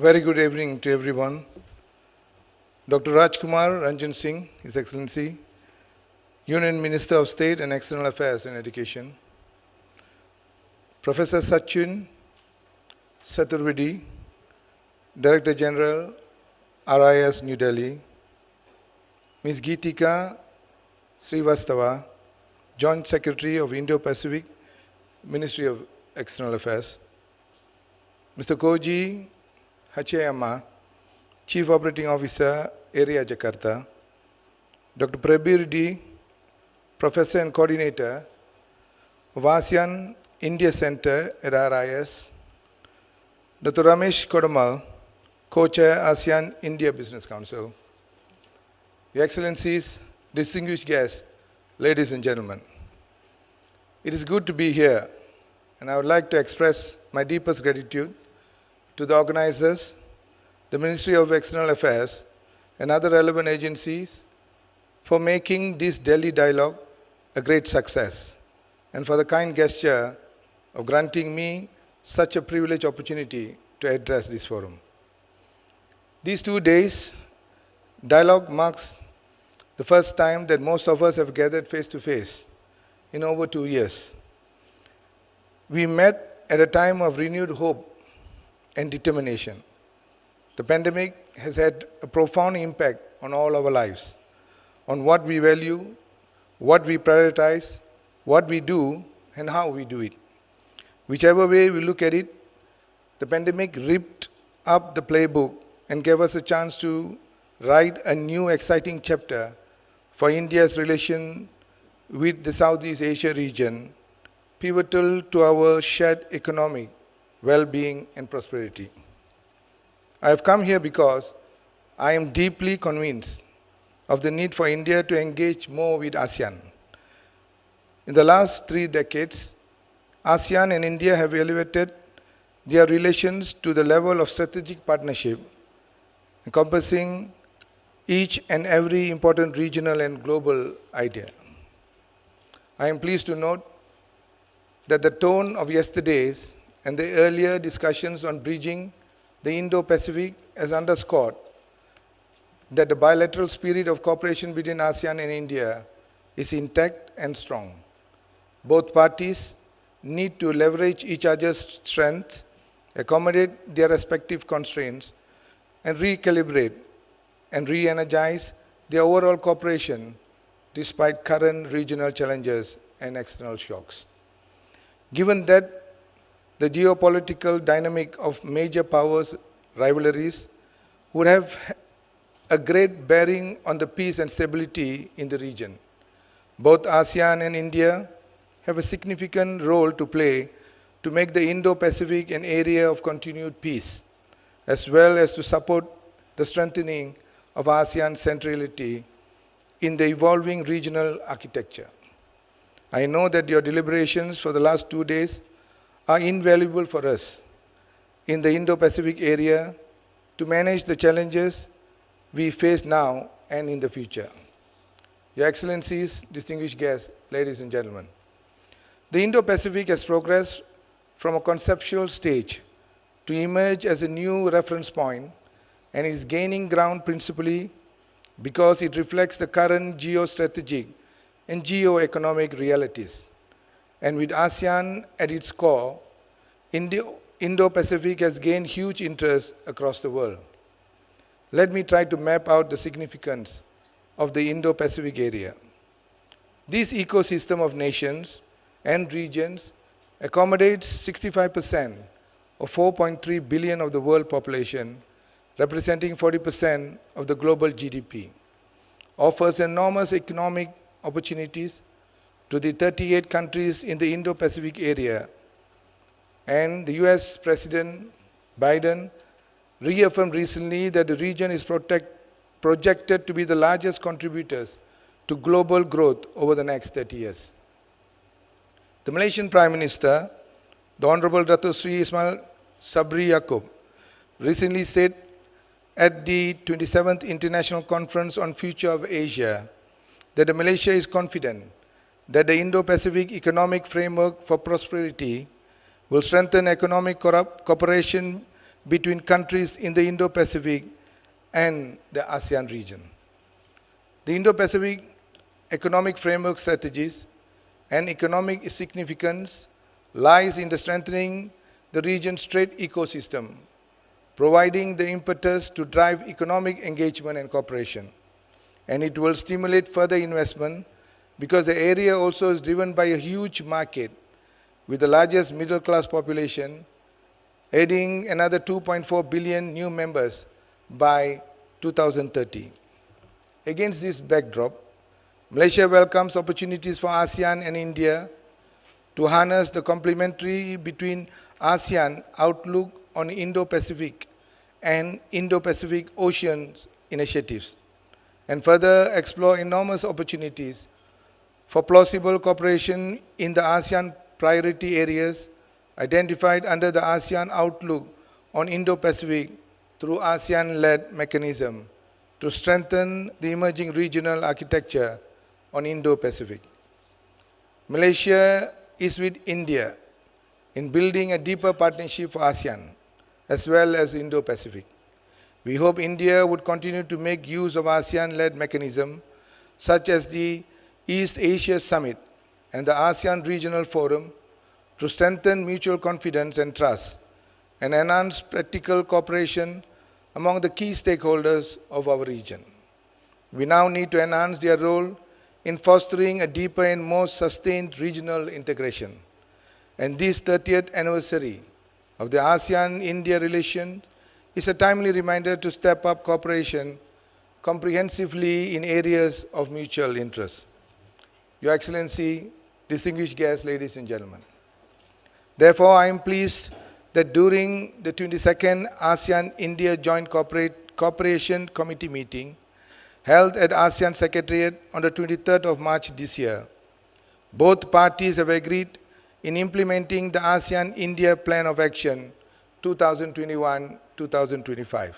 Very good evening to everyone. Dr. Rajkumar Ranjan Singh, His Excellency, Union Minister of State and External Affairs and Education, Professor Sachin Saturvedi, Director General, RIS, New Delhi, Ms. Geetika Srivastava, Joint Secretary of Indo-Pacific, Ministry of External Affairs, Mr. Koji Hachayama, Chief Operating Officer, Area Jakarta, Dr. Prabir D, Professor and Coordinator of ASEAN-India Center at RIS, Dr. Ramesh Kodamal, Co-Chair ASEAN-India Business Council, Your Excellencies, distinguished guests, ladies and gentlemen. It is good to be here, and I would like to express my deepest gratitude to the organizers, the Ministry of External Affairs, and other relevant agencies for making this Delhi dialogue a great success, and for the kind gesture of granting me such a privileged opportunity to address this forum. These 2 days, dialogue marks the first time that most of us have gathered face to face in over 2 years. We met at a time of renewed hope and determination. The pandemic has had a profound impact on all our lives, on what we value, what we prioritize, what we do, and how we do it. Whichever way we look at it, the pandemic ripped up the playbook and gave us a chance to write a new exciting chapter for India's relation with the Southeast Asia region, pivotal to our shared economic well-being and prosperity. I have come here because I am deeply convinced of the need for India to engage more with ASEAN. In the last 3 decades, ASEAN and India have elevated their relations to the level of strategic partnership, encompassing each and every important regional and global idea. I am pleased to note that the tone of yesterday's and the earlier discussions on bridging the Indo-Pacific has underscored that the bilateral spirit of cooperation between ASEAN and India is intact and strong. Both parties need to leverage each other's strengths, accommodate their respective constraints, and recalibrate and re-energize their overall cooperation despite current regional challenges and external shocks. Given that the geopolitical dynamic of major powers rivalries would have a great bearing on the peace and stability in the region, both ASEAN and India have a significant role to play to make the Indo-Pacific an area of continued peace, as well as to support the strengthening of ASEAN's centrality in the evolving regional architecture. I know that your deliberations for the last 2 days are invaluable for us in the Indo-Pacific area to manage the challenges we face now and in the future. Your Excellencies, distinguished guests, ladies and gentlemen, the Indo-Pacific has progressed from a conceptual stage to emerge as a new reference point and is gaining ground principally because it reflects the current geostrategic and geo-economic realities. And with ASEAN at its core, Indo-Pacific has gained huge interest across the world. Let me try to map out the significance of the Indo-Pacific area. This ecosystem of nations and regions accommodates 65% of 4.3 billion of the world population, representing 40% of the global GDP, offers enormous economic opportunities to the 38 countries in the Indo-Pacific area, and the US President Biden reaffirmed recently that the region is projected to be the largest contributors to global growth over the next 30 years. The Malaysian Prime Minister, the Honorable Dato Sri Ismail Sabri Yaakob, recently said at the 27th International Conference on Future of Asia that Malaysia is confident that the Indo-Pacific Economic Framework for Prosperity will strengthen economic cooperation between countries in the Indo-Pacific and the ASEAN region. The Indo-Pacific economic framework strategies and economic significance lies in the strengthening the region's trade ecosystem, providing the impetus to drive economic engagement and cooperation. And it will stimulate further investment because the area also is driven by a huge market with the largest middle class population, adding another 2.4 billion new members by 2030. Against this backdrop, Malaysia welcomes opportunities for ASEAN and India to harness the complementary between ASEAN outlook on Indo-Pacific and Indo-Pacific Oceans initiatives, and further explore enormous opportunities for plausible cooperation in the ASEAN priority areas identified under the ASEAN Outlook on Indo-Pacific through ASEAN-led mechanism to strengthen the emerging regional architecture on Indo-Pacific. Malaysia is with India in building a deeper partnership for ASEAN as well as Indo-Pacific. We hope India would continue to make use of ASEAN-led mechanisms such as the East Asia Summit and the ASEAN Regional Forum to strengthen mutual confidence and trust and enhance practical cooperation among the key stakeholders of our region. We now need to enhance their role in fostering a deeper and more sustained regional integration. And this 30th anniversary of the ASEAN-India relations is a timely reminder to step up cooperation comprehensively in areas of mutual interest. Your Excellency, distinguished guests, ladies and gentlemen. Therefore, I am pleased that during the 22nd ASEAN-India Joint Cooperation Committee meeting held at ASEAN Secretariat on the 23rd of March this year, both parties have agreed in implementing the ASEAN-India Plan of Action 2021-2025.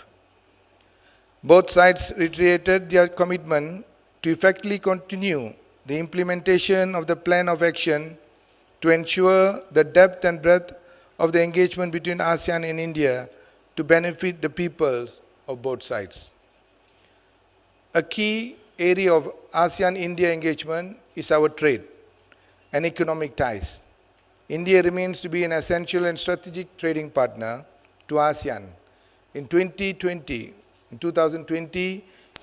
Both sides reiterated their commitment to effectively continue the implementation of the Plan of Action to ensure the depth and breadth of the engagement between ASEAN and India to benefit the peoples of both sides. A key area of ASEAN-India engagement is our trade and economic ties. India remains to be an essential and strategic trading partner to ASEAN. In 2020,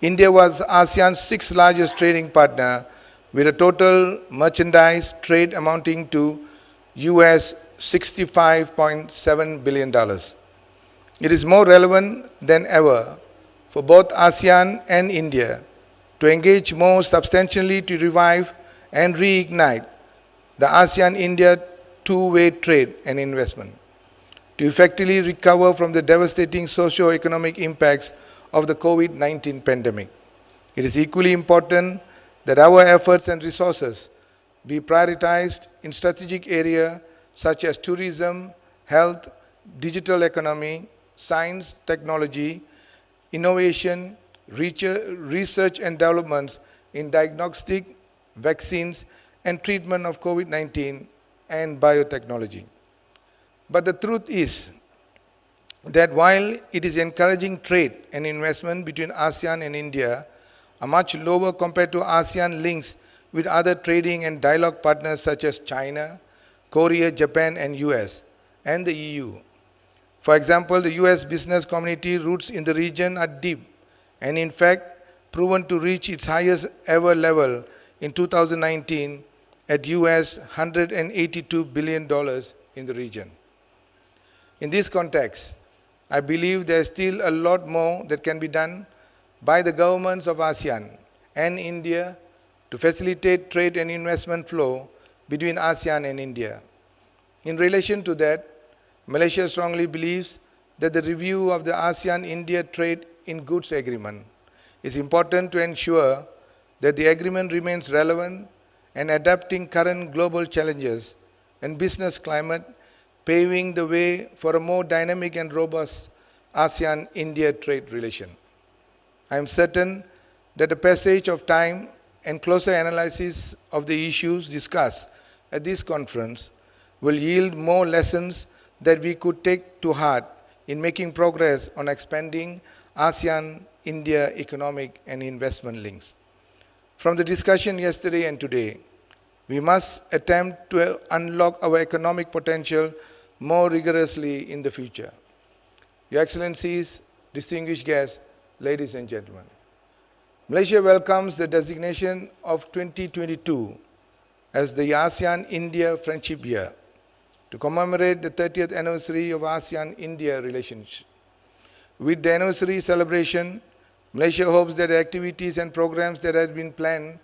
India was ASEAN's sixth largest trading partner with a total merchandise trade amounting to US $65.7 billion. It is more relevant than ever for both ASEAN and India to engage more substantially to revive and reignite the ASEAN-India two-way trade and investment, to effectively recover from the devastating socio-economic impacts of the COVID-19 pandemic. It is equally important that our efforts and resources be prioritized in strategic areas such as tourism, health, digital economy, science, technology, innovation, research and developments in diagnostic, vaccines, and treatment of COVID-19 and biotechnology. But the truth is that while it is encouraging trade and investment between ASEAN and India are much lower compared to ASEAN links with other trading and dialogue partners such as China, Korea, Japan, and US, and the EU. For example, the US business community roots in the region are deep and in fact proven to reach its highest ever level in 2019 at US $182 billion in the region. In this context, I believe there is still a lot more that can be done by the governments of ASEAN and India to facilitate trade and investment flow between ASEAN and India. In relation to that, Malaysia strongly believes that the review of the ASEAN-India Trade in Goods Agreement is important to ensure that the agreement remains relevant and adapting current global challenges and business climate, paving the way for a more dynamic and robust ASEAN-India trade relation. I am certain that the passage of time and closer analysis of the issues discussed at this conference will yield more lessons that we could take to heart in making progress on expanding ASEAN-India economic and investment links. From the discussion yesterday and today, we must attempt to unlock our economic potential more rigorously in the future. Your Excellencies, distinguished guests, ladies and gentlemen, Malaysia welcomes the designation of 2022 as the ASEAN-India Friendship Year to commemorate the 30th anniversary of ASEAN-India relationship. With the anniversary celebration, Malaysia hopes that the activities and programs that have been planned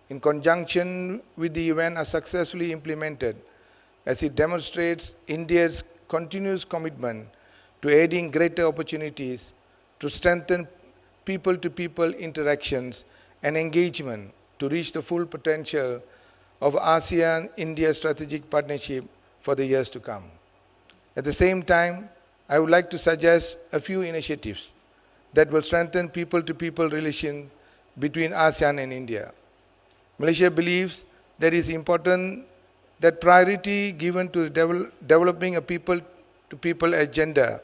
in conjunction with the event are successfully implemented, as it demonstrates India's continuous commitment to aiding greater opportunities to strengthen people-to-people interactions and engagement to reach the full potential of ASEAN-India strategic partnership for the years to come. At the same time, I would like to suggest a few initiatives that will strengthen people-to-people relations between ASEAN and India. Malaysia believes that it is important that priority given to developing a people-to-people agenda.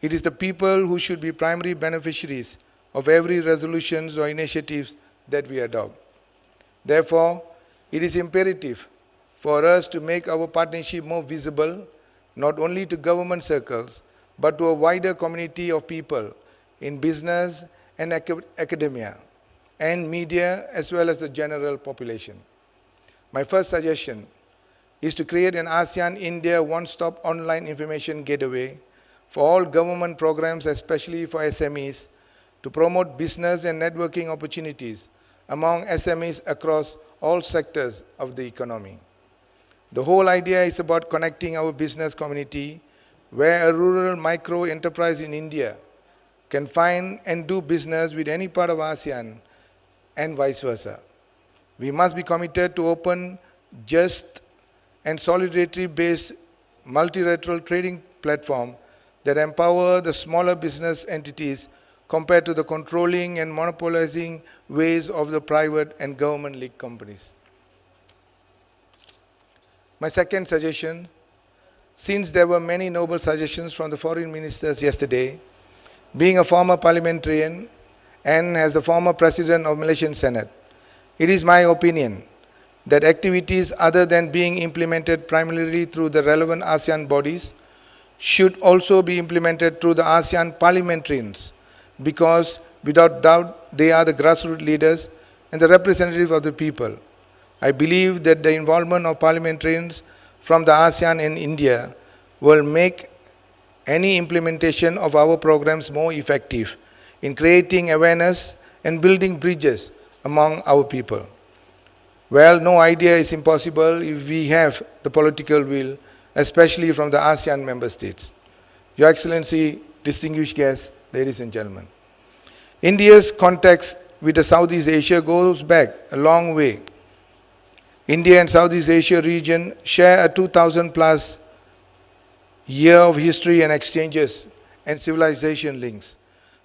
It is the people who should be primary beneficiaries of every resolutions or initiatives that we adopt. Therefore, it is imperative for us to make our partnership more visible, not only to government circles, but to a wider community of people in business and academia, and media, as well as the general population. My first suggestion is to create an ASEAN-India one-stop online information gateway for all government programs, especially for SMEs, to promote business and networking opportunities among SMEs across all sectors of the economy. The whole idea is about connecting our business community, where a rural micro enterprise in India can find and do business with any part of ASEAN and vice versa. We must be committed to open, just, and solidarity-based multilateral trading platform that empower the smaller business entities compared to the controlling and monopolizing ways of the private and government-linked companies. My second suggestion, since there were many noble suggestions from the foreign ministers yesterday, being a former parliamentarian and as the former president of Malaysian Senate, it is my opinion that activities other than being implemented primarily through the relevant ASEAN bodies should also be implemented through the ASEAN parliamentarians, because without doubt they are the grassroots leaders and the representative of the people. I believe that the involvement of parliamentarians from the ASEAN and India will make any implementation of our programs more effective in creating awareness and building bridges among our people. Well, no idea is impossible if we have the political will, especially from the ASEAN member states. Your Excellency, distinguished guests, ladies and gentlemen, India's contacts with the Southeast Asia goes back a long way. India and Southeast Asia region share a 2000 plus year of history and exchanges and civilization links.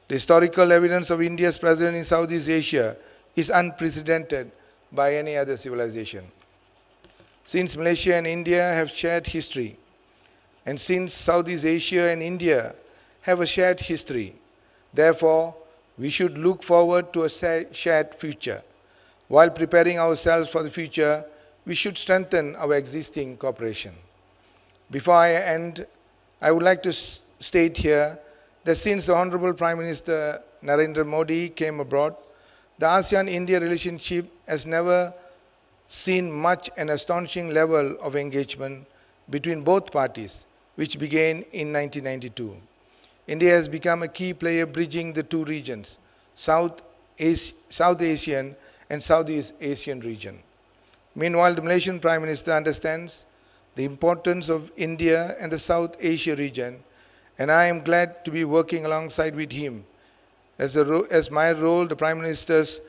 The historical evidence of India's presence in Southeast Asia is unprecedented by any other civilization. Since Malaysia and India have shared history, and since Southeast Asia and India have a shared history, therefore, we should look forward to a shared future. While preparing ourselves for the future, we should strengthen our existing cooperation. Before I end, I would like to state here that since the Honorable Prime Minister Narendra Modi came abroad, the ASEAN-India relationship has never seen much an astonishing level of engagement between both parties, which began in 1992. India has become a key player bridging the two regions, South Asian and Southeast Asian region. Meanwhile, the Malaysian Prime Minister understands the importance of India and the South Asia region, and I am glad to be working alongside with him as my role, the Prime Minister's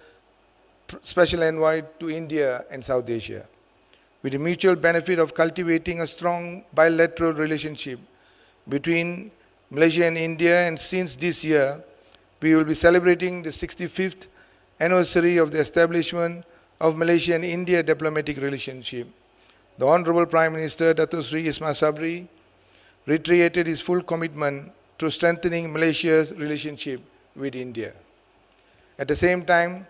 special envoy to India and South Asia, with the mutual benefit of cultivating a strong bilateral relationship between Malaysia and India. And since this year, we will be celebrating the 65th anniversary of the establishment of Malaysia and India diplomatic relationship. The Honorable Prime Minister Dato Sri Ismail Sabri reiterated his full commitment to strengthening Malaysia's relationship with India. At the same time,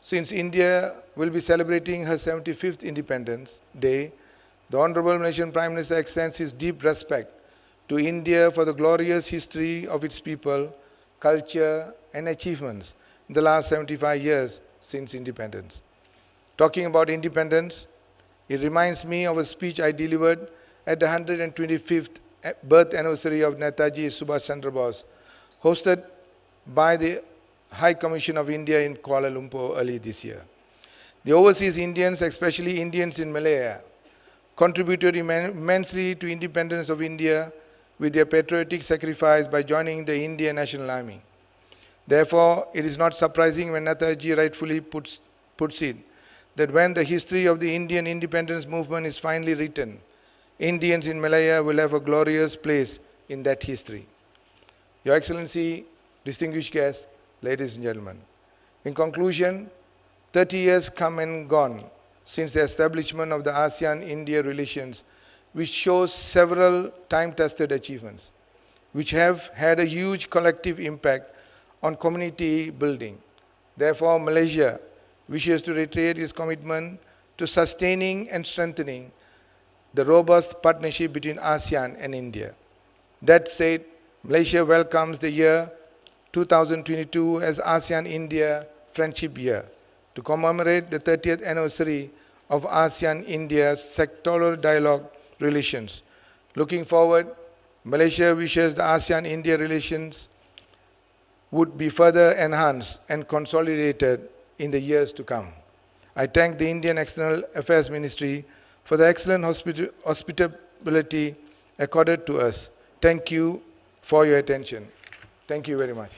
since India will be celebrating her 75th Independence Day, the Honorable Malaysian Prime Minister extends his deep respect to India for the glorious history of its people, culture, and achievements in the last 75 years since independence. Talking about independence, it reminds me of a speech I delivered at the 125th birth anniversary of Netaji Subhash Chandra Bose, hosted by the High Commission of India in Kuala Lumpur early this year. The overseas Indians, especially Indians in Malaya, contributed immensely to independence of India with their patriotic sacrifice by joining the Indian National Army. Therefore, it is not surprising when Netaji rightfully puts it that when the history of the Indian independence movement is finally written, Indians in Malaya will have a glorious place in that history. Your Excellency, distinguished guests, ladies and gentlemen, in conclusion, 30 years come and gone since the establishment of the ASEAN-India relations, which shows several time-tested achievements, which have had a huge collective impact on community building. Therefore, Malaysia wishes to reiterate its commitment to sustaining and strengthening the robust partnership between ASEAN and India. That said, Malaysia welcomes the year 2022 as ASEAN-India Friendship Year to commemorate the 30th anniversary of ASEAN-India's sectoral dialogue relations. Looking forward, Malaysia wishes the ASEAN-India relations would be further enhanced and consolidated in the years to come. I thank the Indian External Affairs Ministry for the excellent hospitality accorded to us. Thank you for your attention. Thank you very much.